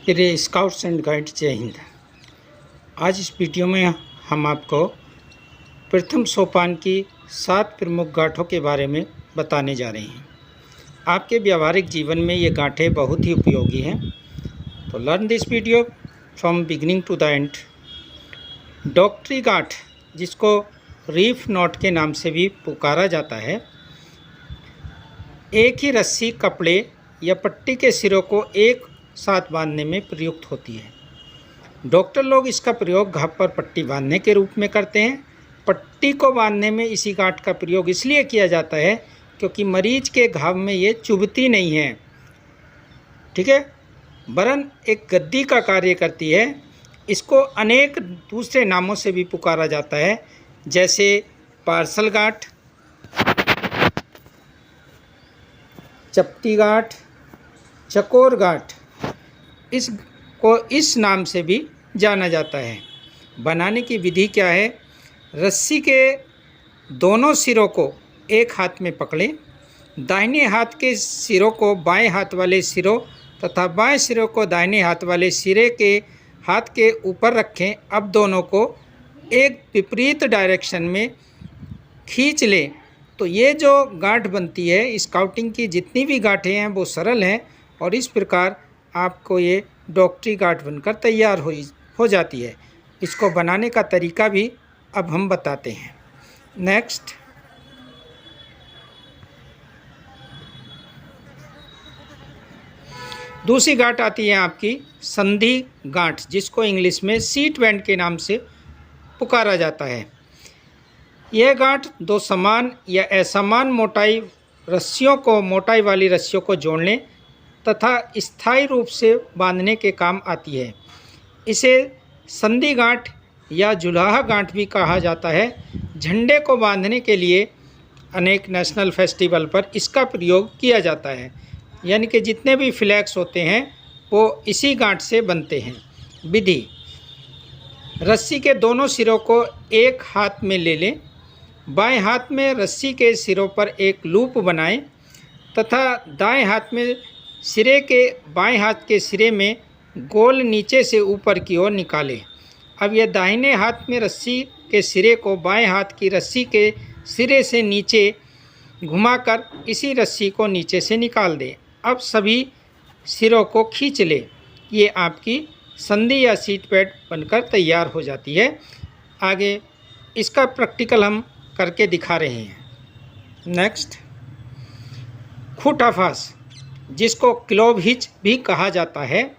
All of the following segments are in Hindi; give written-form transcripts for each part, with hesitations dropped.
प्रिय स्काउट्स एंड गाइड्स, जय हिंद। आज इस वीडियो में हम आपको प्रथम सोपान की 7 प्रमुख गांठों के बारे में बताने जा रहे हैं। आपके व्यावहारिक जीवन में ये गांठें बहुत ही उपयोगी हैं। तो learn this video from beginning to the end. डॉक्टरी गांठ, जिसको रीफ नॉट के नाम से भी पुकारा जाता है, एक ही रस्सी, कपड़े या पट्टी के सिरों को एक साथ बांधने में प्रयुक्त होती है। डॉक्टर लोग इसका प्रयोग घाव पर पट्टी बांधने के रूप में करते हैं। पट्टी को बांधने में इसी गांठ का प्रयोग इसलिए किया जाता है क्योंकि मरीज के घाव में ये चुभती नहीं है, ठीक है, वरन एक गद्दी का कार्य करती है। इसको अनेक दूसरे नामों से भी पुकारा जाता है, जैसे पार्सल गांठ, चपटी गांठ, चकोर गांठ, इसको इस नाम से भी जाना जाता है। बनाने की विधि क्या है? रस्सी के दोनों सिरों को एक हाथ में पकड़ें, दाहिने हाथ के सिरों को बाएं हाथ वाले सिरों तथा बाएं सिरों को दाहिने हाथ वाले सिरे के हाथ के ऊपर रखें। अब दोनों को एक विपरीत डायरेक्शन में खींच लें तो ये जो गांठ बनती है, स्काउटिंग की जितनी भी गांठें हैं वो सरल हैं और इस प्रकार आपको ये डॉक्टरी गांठ बनकर तैयार हो जाती है। इसको बनाने का तरीका भी अब हम बताते हैं। नेक्स्ट, दूसरी गांठ आती है आपकी संधि गांठ, जिसको इंग्लिश में सीट बैंड के नाम से पुकारा जाता है। यह गांठ दो समान या असमान मोटाई वाली रस्सियों को जोड़ने तथा स्थायी रूप से बांधने के काम आती है। इसे संधि गांठ या जुलाहा गांठ भी कहा जाता है। झंडे को बांधने के लिए अनेक नेशनल फेस्टिवल पर इसका प्रयोग किया जाता है, यानी कि जितने भी फ्लैग्स होते हैं वो इसी गांठ से बनते हैं। विधि: रस्सी के दोनों सिरों को एक हाथ में ले लें, बाएं हाथ में रस्सी के सिरों पर एक लूप बनाएं तथा दाएं हाथ में सिरे के बाएं हाथ के सिरे में गोल नीचे से ऊपर की ओर निकालें। अब यह दाहिने हाथ में रस्सी के सिरे को बाएं हाथ की रस्सी के सिरे से नीचे घुमाकर इसी रस्सी को नीचे से निकाल दें। अब सभी सिरों को खींच लें। ये आपकी संधि या सीट पैड बनकर तैयार हो जाती है। आगे इसका प्रैक्टिकल हम करके दिखा रहे हैं। नेक्स्ट, खूंटा फांस, जिसको क्लोव हिच भी कहा जाता है।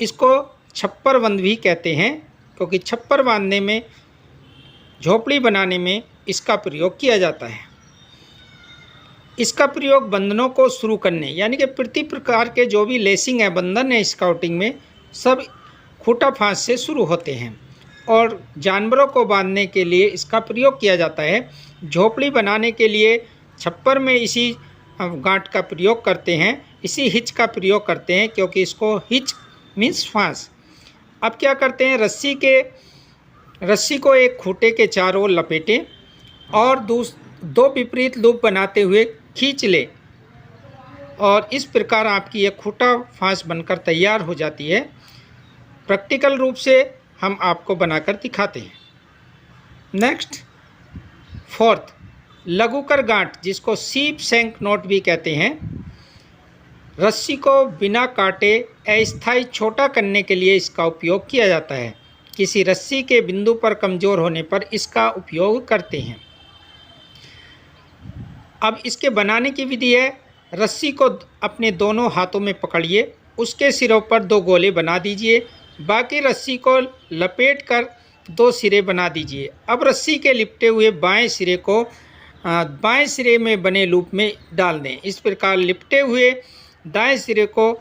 इसको छप्पर बंद भी कहते हैं क्योंकि छप्पर बांधने में, झोपड़ी बनाने में इसका प्रयोग किया जाता है। इसका प्रयोग बंधनों को शुरू करने, यानी कि प्रति प्रकार के जो भी लेसिंग है, बंधन है स्काउटिंग में, सब खूंटा फांस से शुरू होते हैं और जानवरों को बांधने के लिए इसका प्रयोग किया जाता है। झोपड़ी बनाने के लिए छप्पर में इसी गांठ का प्रयोग करते हैं, इसी हिच का प्रयोग करते हैं क्योंकि इसको हिच मीन्स फांस। अब क्या करते हैं, रस्सी को एक खूंटे के चारों ओर लपेटें और दो विपरीत लूप बनाते हुए खींच लें और इस प्रकार आपकी यह खूंटा फांस बनकर तैयार हो जाती है। प्रैक्टिकल रूप से हम आपको बनाकर दिखाते हैं। नेक्स्ट, फोर्थ, लघुकर गांठ, जिसको सीप सैंक नॉट भी कहते हैं। रस्सी को बिना काटे अस्थायी छोटा करने के लिए इसका उपयोग किया जाता है। किसी रस्सी के बिंदु पर कमज़ोर होने पर इसका उपयोग करते हैं। अब इसके बनाने की विधि है, रस्सी को अपने दोनों हाथों में पकड़िए, उसके सिरों पर 2 गोले बना दीजिए, बाकी रस्सी को लपेट कर 2 सिरे बना दीजिए। अब रस्सी के लिपटे हुए बाएं सिरे को बाएं सिरे में बने लूप में डाल दें। इस प्रकार लिपटे हुए दाएं सिरे को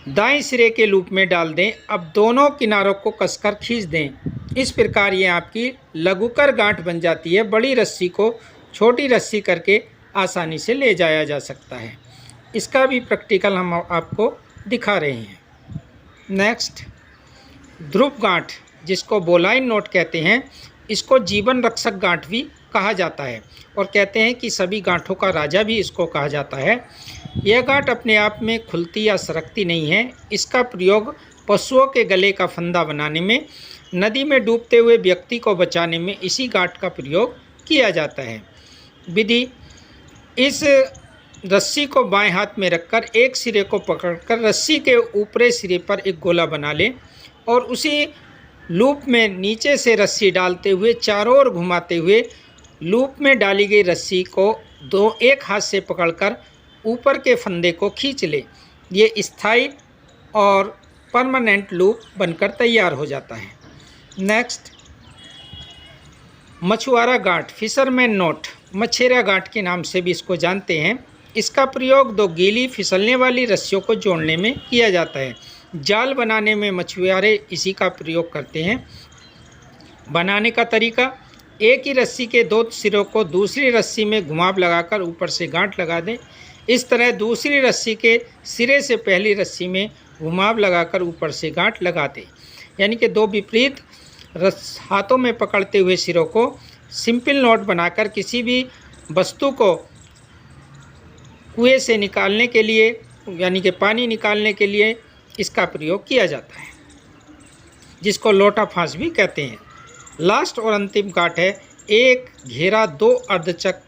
दाएं सिरे के लूप में डाल दें। अब दोनों किनारों को कसकर खींच दें। इस प्रकार ये आपकी लघुकर गांठ बन जाती है। बड़ी रस्सी को छोटी रस्सी करके आसानी से ले जाया जा सकता है। इसका भी प्रैक्टिकल हम आपको दिखा रहे हैं। नेक्स्ट, ध्रुव गांठ, जिसको बोलाइन नोट कहते हैं। इसको जीवन रक्षक गांठ भी कहा जाता है और कहते हैं कि सभी गांठों का राजा भी इसको कहा जाता है। यह गांठ अपने आप में खुलती या सरकती नहीं है। इसका प्रयोग पशुओं के गले का फंदा बनाने में, नदी में डूबते हुए व्यक्ति को बचाने में इसी गांठ का प्रयोग किया जाता है। विधि: इस रस्सी को बाएं हाथ में रखकर एक सिरे को पकड़कर रस्सी के ऊपरी सिरे पर एक गोला बना लें और उसी लूप में नीचे से रस्सी डालते हुए चारों ओर घुमाते हुए लूप में डाली गई रस्सी को एक हाथ से पकड़कर ऊपर के फंदे को खींच ले। ये स्थायी और परमानेंट लूप बनकर तैयार हो जाता है। नेक्स्ट, मछुआरा गांठ, फिशरमैन नॉट, मछेरा गांठ के नाम से भी इसको जानते हैं। इसका प्रयोग दो गीली फिसलने वाली रस्सियों को जोड़ने में किया जाता है। जाल बनाने में मछुआरे इसी का प्रयोग करते हैं। बनाने का तरीका: एक ही रस्सी के दो सिरों को दूसरी रस्सी में घुमाव लगाकर ऊपर से गांठ लगा दें। इस तरह दूसरी रस्सी के सिरे से पहली रस्सी में घुमाव लगाकर ऊपर से गांठ लगा दें। यानी कि दो विपरीत हाथों में पकड़ते हुए सिरों को सिंपल नॉट बनाकर किसी भी वस्तु को कुएं से निकालने के लिए, यानी कि पानी निकालने के लिए इसका प्रयोग किया जाता है, जिसको लोटा फांस भी कहते हैं। लास्ट और अंतिम गांठ है एक घेरा दो अर्धचक्र,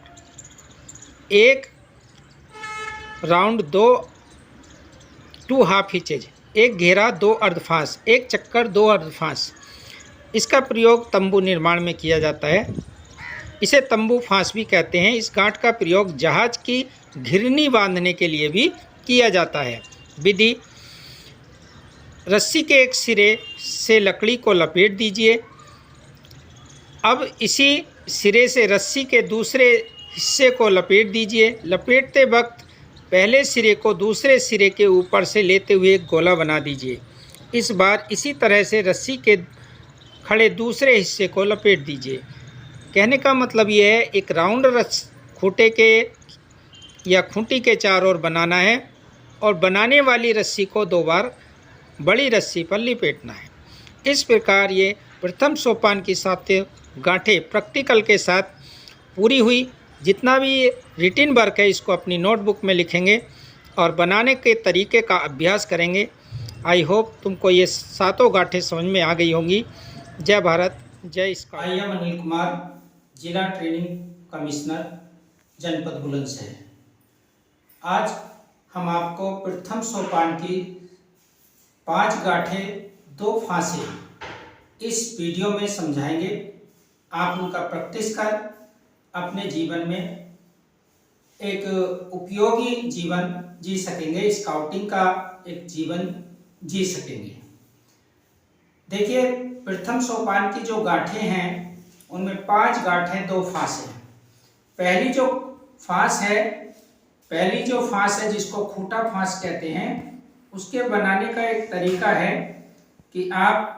एक राउंड टू हाफ हिचेज, एक घेरा दो अर्धफांस, एक चक्कर दो अर्धफांस। इसका प्रयोग तंबू निर्माण में किया जाता है। इसे तंबू फांस भी कहते हैं। इस गांठ का प्रयोग जहाज की घिरनी बांधने के लिए भी किया जाता है। विधि: रस्सी के एक सिरे से लकड़ी को लपेट दीजिए। अब इसी सिरे से रस्सी के दूसरे हिस्से को लपेट दीजिए। लपेटते वक्त पहले सिरे को दूसरे सिरे के ऊपर से लेते हुए एक गोला बना दीजिए। इस बार इसी तरह से रस्सी के खड़े दूसरे हिस्से को लपेट दीजिए। कहने का मतलब यह है, एक राउंड खूंटे के या खूंटी के चारों ओर बनाना है और बनाने वाली रस्सी को दो बार बड़ी रस्सी पर लपेटना है। इस प्रकार ये प्रथम सोपान की 7 गांठें प्रैक्टिकल के साथ पूरी हुई। जितना भी रिटिन वर्क है इसको अपनी नोटबुक में लिखेंगे और बनाने के तरीके का अभ्यास करेंगे। आई होप तुमको ये 7 गांठें समझ में आ गई होंगी। जय भारत, जय scout. I am Anil Kumar, जिला ट्रेनिंग कमिश्नर, जनपद बुलंदशहर। आज हम आपको प्रथम सोपान की 5 गांठें 2 फांसे इस वीडियो में समझाएंगे। आप उनका प्रैक्टिस कर अपने जीवन में एक उपयोगी जीवन जी सकेंगे, स्काउटिंग का एक जीवन जी सकेंगे। देखिए, प्रथम सोपान की जो गांठें हैं उनमें 5 गांठें 2 फांस हैं। पहली जो फांस है जिसको खूंटा फांस कहते हैं, उसके बनाने का एक तरीका है कि आप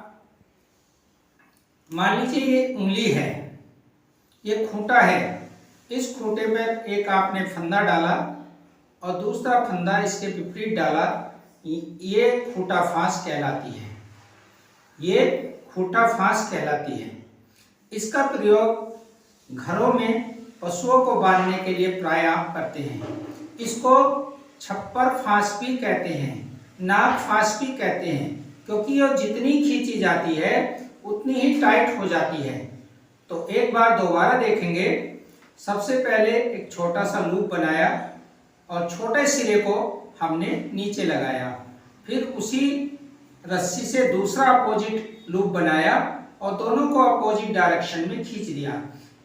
मान लीजिए ये उंगली है, ये खूंटा है, इस खूंटे में एक आपने फंदा डाला और दूसरा फंदा इसके विपरीत डाला, ये खूंटा फांस कहलाती है। ये खूंटा फांस कहलाती है। इसका प्रयोग घरों में पशुओं को बांधने के लिए प्राय आप करते हैं। इसको छप्पर फांस भी कहते हैं, नाक फांस भी कहते हैं, क्योंकि ये जितनी खींची जाती है उतनी ही टाइट हो जाती है। तो एक बार दोबारा देखेंगे। सबसे पहले एक छोटा सा लूप बनाया और छोटे सिरे को हमने नीचे लगाया, फिर उसी रस्सी से दूसरा अपोजिट लूप बनाया और दोनों को अपोजिट डायरेक्शन में खींच दिया।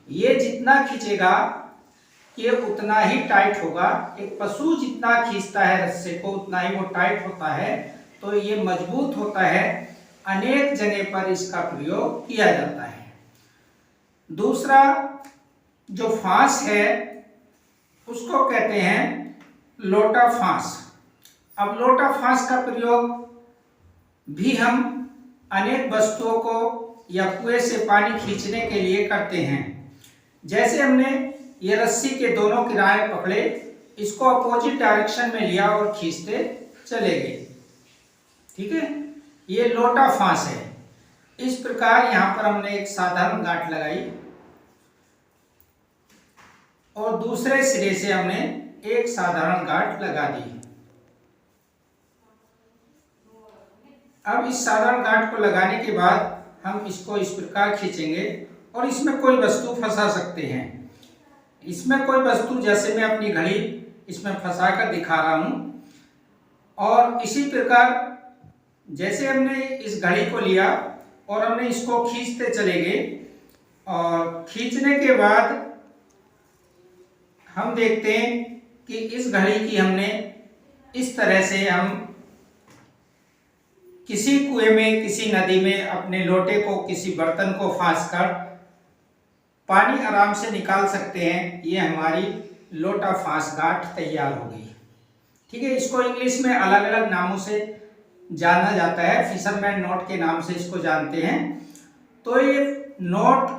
ये जितना खींचेगा ये उतना ही टाइट होगा। एक पशु जितना खींचता है रस्से को उतना ही वो टाइट होता है, तो ये मजबूत होता है। अनेक जगह पर इसका प्रयोग किया जाता है। दूसरा जो फांस है उसको कहते हैं लोटा फांस। अब लोटा फांस का प्रयोग भी हम अनेक वस्तुओं को या कुएं से पानी खींचने के लिए करते हैं। जैसे हमने ये रस्सी के दोनों किनारे पकड़े, इसको अपोजिट डायरेक्शन में लिया और खींचते चले गए। ठीक है, ये लोटा फांस है। इस प्रकार यहाँ पर हमने एक साधारण गांठ लगाई और दूसरे सिरे से हमने एक साधारण गांठ लगा दी। अब इस साधारण गांठ को लगाने के बाद हम इसको इस प्रकार खींचेंगे और इसमें कोई वस्तु फंसा सकते हैं। इसमें कोई वस्तु, जैसे मैं अपनी घड़ी इसमें फंसा कर दिखा रहा हूं, और इसी प्रकार जैसे हमने इस घड़ी को लिया और हमने इसको खींचते चले गए और खींचने के बाद हम देखते हैं कि इस घड़ी की हमने इस तरह से हम किसी कुएं में, किसी नदी में अपने लोटे को, किसी बर्तन को फांस कर पानी आराम से निकाल सकते हैं। ये हमारी लोटा फांस गांठ तैयार हो गई। ठीक है, इसको इंग्लिश में अलग अलग नामों से जाना जाता है। फिशरमैन नॉट के नाम से इसको जानते हैं। तो ये नॉट,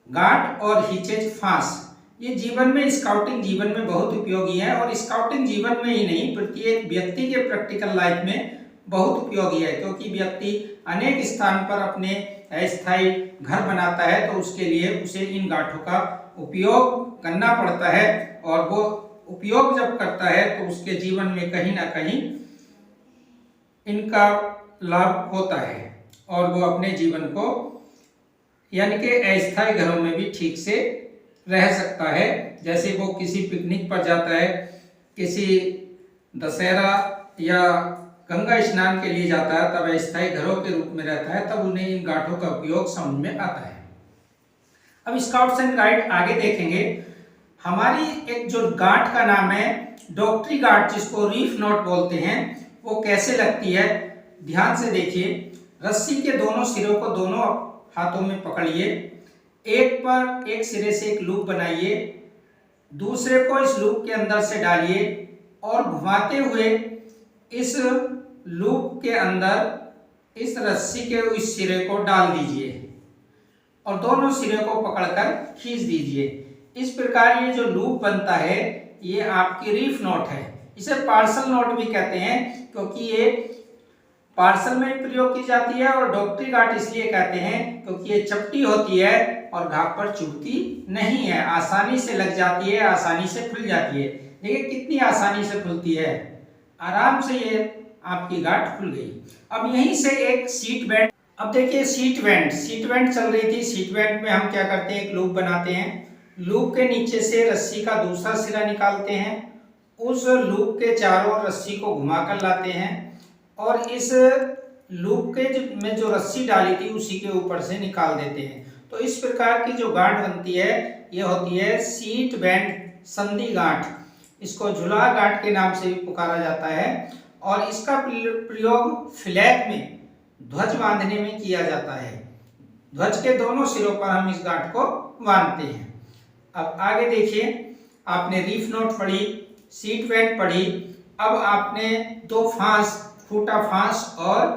गांठ और हिचेज फांस ये जीवन में, स्काउटिंग जीवन में बहुत उपयोगी है। और स्काउटिंग जीवन में ही नहीं, प्रत्येक व्यक्ति के प्रैक्टिकल लाइफ में बहुत उपयोगी है, क्योंकि व्यक्ति अनेक स्थान पर अपने अस्थायी घर बनाता है, तो उसके लिए उसे इन गांठों का उपयोग करना पड़ता है। और वो उपयोग जब करता है तो उसके जीवन में कहीं ना कहीं इनका लाभ होता है और वो अपने जीवन को, यानी कि अस्थायी घरों में भी ठीक से रह सकता है। जैसे वो किसी पिकनिक पर जाता है, किसी दशहरा या गंगा स्नान के लिए जाता है, तब अस्थायी घरों के रूप में रहता है, तब उन्हें इन गांठों का उपयोग समझ में आता है। अब स्काउट्स एंड गाइड आगे देखेंगे। हमारी एक जो गांठ का नाम है डॉक्टरी गांठ, जिसको रीफ नॉट बोलते हैं, वो कैसे लगती है ध्यान से देखिए। रस्सी के दोनों सिरों को दोनों हाथों में पकड़िए, एक पर एक सिरे से एक लूप बनाइए, दूसरे को इस लूप के अंदर से डालिए और घुमाते हुए इस लूप के अंदर इस रस्सी के इस सिरे को डाल दीजिए और दोनों सिरे को पकड़कर खींच दीजिए। इस प्रकार ये जो लूप बनता है ये आपकी रीफ नॉट है। इसे पार्सल नॉट भी कहते हैं, क्योंकि ये पार्सल में प्रयोग की जाती है। और डॉक्टरी गांठ इसलिए कहते हैं क्योंकि ये चपटी होती है और घाव पर चुभती नहीं है, आसानी से लग जाती है, आसानी से खुल जाती है। देखिए कितनी आसानी से खुलती है, आराम से ये आपकी गांठ खुल गई। अब यहीं से एक सीट बेल्ट, अब देखिए सीट बेल्ट चल रही थी। सीट बेल्ट में हम क्या करते हैं, एक लूप बनाते हैं, लूप के नीचे से रस्सी का दूसरा सिरा निकालते हैं, उस लूप के चारों ओर रस्सी को घुमाकर लाते हैं और इस लूप के में जो रस्सी डाली थी उसी के ऊपर से निकाल देते हैं। तो इस प्रकार की जो गांठ बनती है ये होती है सीट बेल्ट संधि गांठ। इसको झुलाहा गांठ के नाम से भी पुकारा जाता है और इसका प्रयोग फ्लैग में ध्वज बांधने में किया जाता है। ध्वज के दोनों सिरों पर हम इस गांठ को बांधते हैं। अब आगे देखिए, आपने रीफ नॉट पढ़ी, सीट बेल्ट पढ़ी, अब आपने दो फांस, खूंटा फांस और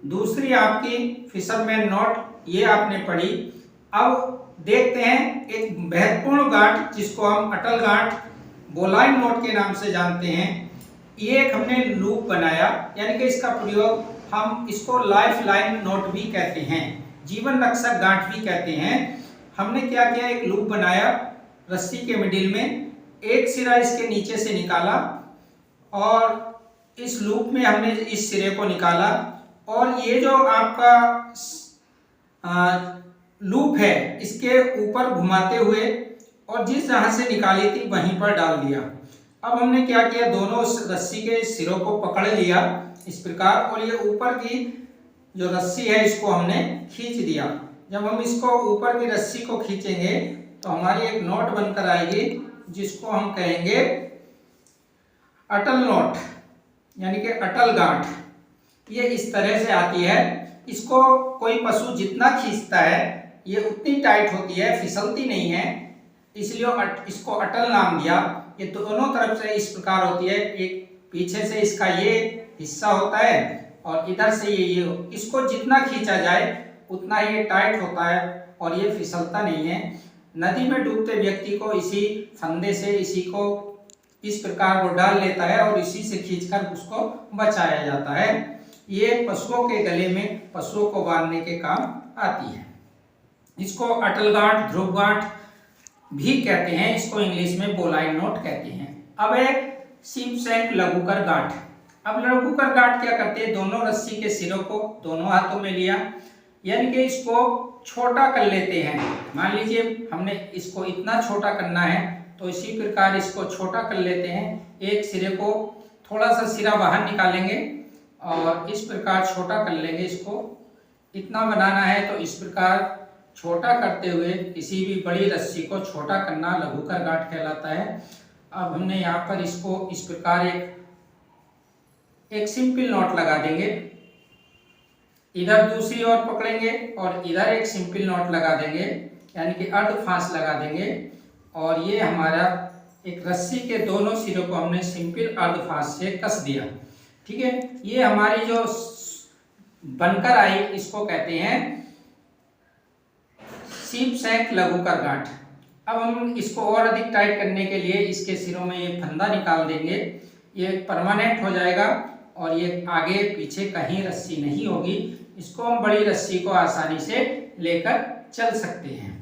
दूसरी आपकी फिशरमैन नॉट, ये आपने पढ़ी। अब देखते हैं एक महत्वपूर्ण गांठ जिसको हम अटल गांठ, बोलाइन नॉट के नाम से जानते हैं। ये एक हमने लूप बनाया, यानी कि इसका प्रयोग हम इसको लाइफ लाइन नॉट भी कहते हैं, जीवन रक्षक गांठ भी कहते हैं। हमने क्या किया, एक लूप बनाया रस्सी के मिडिल में, एक सिरा इसके नीचे से निकाला और इस लूप में हमने इस सिरे को निकाला और ये जो आपका लूप है इसके ऊपर घुमाते हुए और जिस जहां से निकाली थी वहीं पर डाल दिया। अब हमने क्या किया, दोनों रस्सी के सिरों को पकड़ लिया इस प्रकार और ये ऊपर की जो रस्सी है इसको हमने खींच दिया। जब हम इसको ऊपर की रस्सी को खींचेंगे तो हमारी एक नॉट बनकर आएगी जिसको हम कहेंगे अटल नॉट, यानी कि अटल गांठ। ये इस तरह से आती है। इसको कोई पशु जितना खींचता है ये उतनी टाइट होती है, फिसलती नहीं है, इसलिए इसको अटल नाम दिया। ये दोनों तरफ से इस प्रकार होती है, एक पीछे से इसका ये हिस्सा होता है और इधर से ये इसको जितना खींचा जाए उतना ये टाइट होता है और ये फिसलता नहीं है। नदी में डूबते व्यक्ति को इसी फंदे से इसी को इस प्रकार वो डाल लेता है और इसी से खींचकर उसको बचाया जाता है। ये पशुओं के गले में पशुओं को बांधने के काम आती है। इसको अटल गांठ, ध्रुव गांठ भी कहते हैं, इसको इंग्लिश में बोलाइन नॉट कहते हैं। अब है सीप सैंक लघुकर गांठ। अब लघुकर गांठ क्या करते हैं, दोनों रस्सी के सिरों को दोनों हाथों में लिया, यानी कि इसको छोटा कर लेते हैं। मान लीजिए हमने इसको इतना छोटा करना है तो इसी प्रकार इसको छोटा कर लेते हैं। एक सिरे को थोड़ा सा सिरा बाहर निकालेंगे और इस प्रकार छोटा कर लेंगे। इसको इतना बनाना है तो इस प्रकार छोटा करते हुए किसी भी बड़ी रस्सी को छोटा करना लघुकर गांठ कहलाता है। अब हमने यहाँ पर इसको इस प्रकार एक सिंपल नॉट लगा देंगे, इधर दूसरी ओर पकड़ेंगे और इधर एक सिंपल नॉट लगा देंगे, यानी कि अर्ध फांस लगा देंगे। और ये हमारा एक रस्सी के दोनों सिरों को हमने सिंपल अर्ध फांस से कस दिया। ठीक है, ये हमारी जो बनकर आई इसको कहते हैं सीप सैंक लघुकर गांठ। अब हम इसको और अधिक टाइट करने के लिए इसके सिरों में ये फंदा निकाल देंगे, ये परमानेंट हो जाएगा और ये आगे पीछे कहीं रस्सी नहीं होगी। इसको हम बड़ी रस्सी को आसानी से लेकर चल सकते हैं।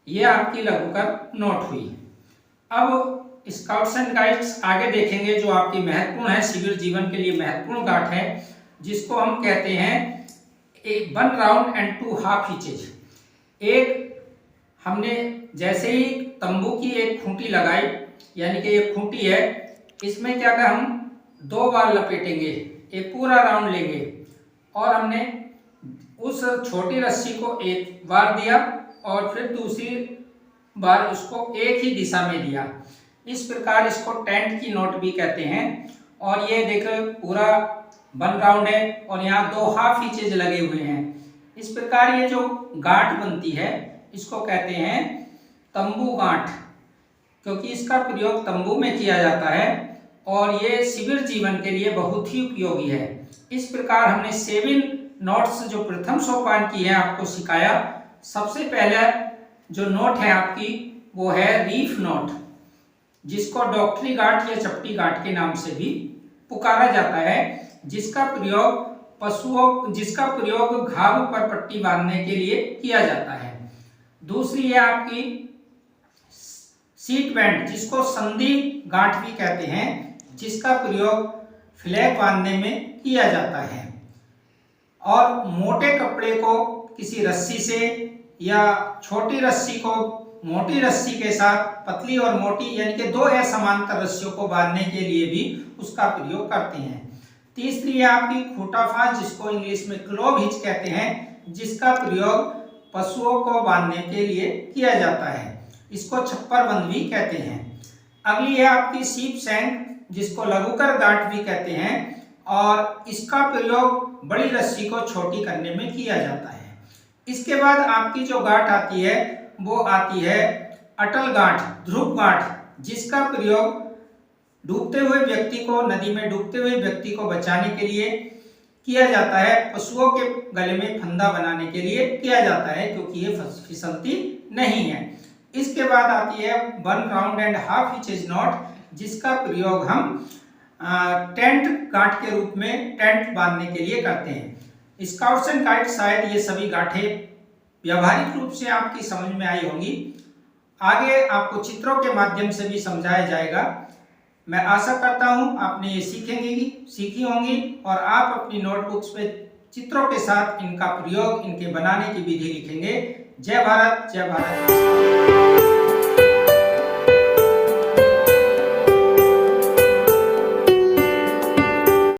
ये आपकी लघुकर नोट हुई। अब स्काउट्स एंड गाइड्स आगे देखेंगे जो आपकी महत्वपूर्ण है, शिविर जीवन के लिए महत्वपूर्ण गांठ है, जिसको हम कहते हैं 1 राउंड एंड 2 हाफ हिचेज। एक हमने जैसे ही तंबू की एक खूंटी लगाई, यानी कि ये खूंटी है, इसमें क्या कर हम 2 बार लपेटेंगे, एक पूरा राउंड लेंगे और हमने उस छोटी रस्सी को एक बार दिया और फिर दूसरी बार उसको एक ही दिशा में दिया। इस प्रकार इसको टेंट की नोट भी कहते हैं। और ये देखो पूरा 1 राउंड है और यहाँ 2 हाफ हिचेज लगे हुए हैं। इस प्रकार ये जो गांठ बनती है इसको कहते हैं तंबू गांठ, क्योंकि इसका प्रयोग तंबू में किया जाता है और ये शिविर जीवन के लिए बहुत ही उपयोगी है। इस प्रकार हमने 7 नोट्स जो प्रथम सोपान की है आपको सिखाया। सबसे पहले जो नोट है आपकी वो है रीफ नोट, जिसको डॉक्टरी गांठ या चपटी गांठ के नाम से भी पुकारा जाता है, जिसका प्रयोग घाव पर पट्टी बांधने के लिए किया जाता है। दूसरी है आपकी सीट बैंड, जिसको संधि गांठ भी कहते हैं, जिसका प्रयोग फ्लैग बांधने में किया जाता है। और मोटे कपड़े को किसी रस्सी से या छोटी रस्सी को मोटी रस्सी के साथ पतली और मोटी यानी कि 2 असमांतर रस्सियों को बांधने के लिए भी उसका प्रयोग करते हैं। तीसरी है आपकी खूंटा फांस, जिसको इंग्लिश में क्लोव हिच कहते हैं, जिसका प्रयोग पशुओं को बांधने के लिए किया जाता है। इसको छप्पर बंद भी कहते हैं। अगली है आपकी सीप सैंक, जिसको लघुकर गांठ भी कहते हैं और इसका प्रयोग बड़ी रस्सी को छोटी करने में किया जाता है। इसके बाद आपकी जो गांठ आती है वो आती है अटल गांठ, ध्रुव गांठ, जिसका प्रयोग डूबते हुए व्यक्ति को, नदी में डूबते हुए व्यक्ति को बचाने के लिए किया जाता है। पशुओं के गले में फंदा बनाने के लिए किया जाता है, क्योंकि ये फिसलती नहीं है। इसके बाद आती है 1 राउंड एंड हाफ हिचेज नॉट, जिसका प्रयोग हम टेंट गांठ के रूप में टेंट बांधने के लिए करते हैं। स्काउट्स एंड गाइड्स शायद ये सभी गांठें व्यावहारिक रूप से आपकी समझ में आई होंगी। आगे आपको चित्रों के माध्यम से भी समझाया जाएगा। मैं आशा करता हूं आपने ये सीखी होंगी और आप अपनी नोटबुक्स में चित्रों के साथ इनका प्रयोग, इनके बनाने की विधि लिखेंगे। जय भारत, जय भारत।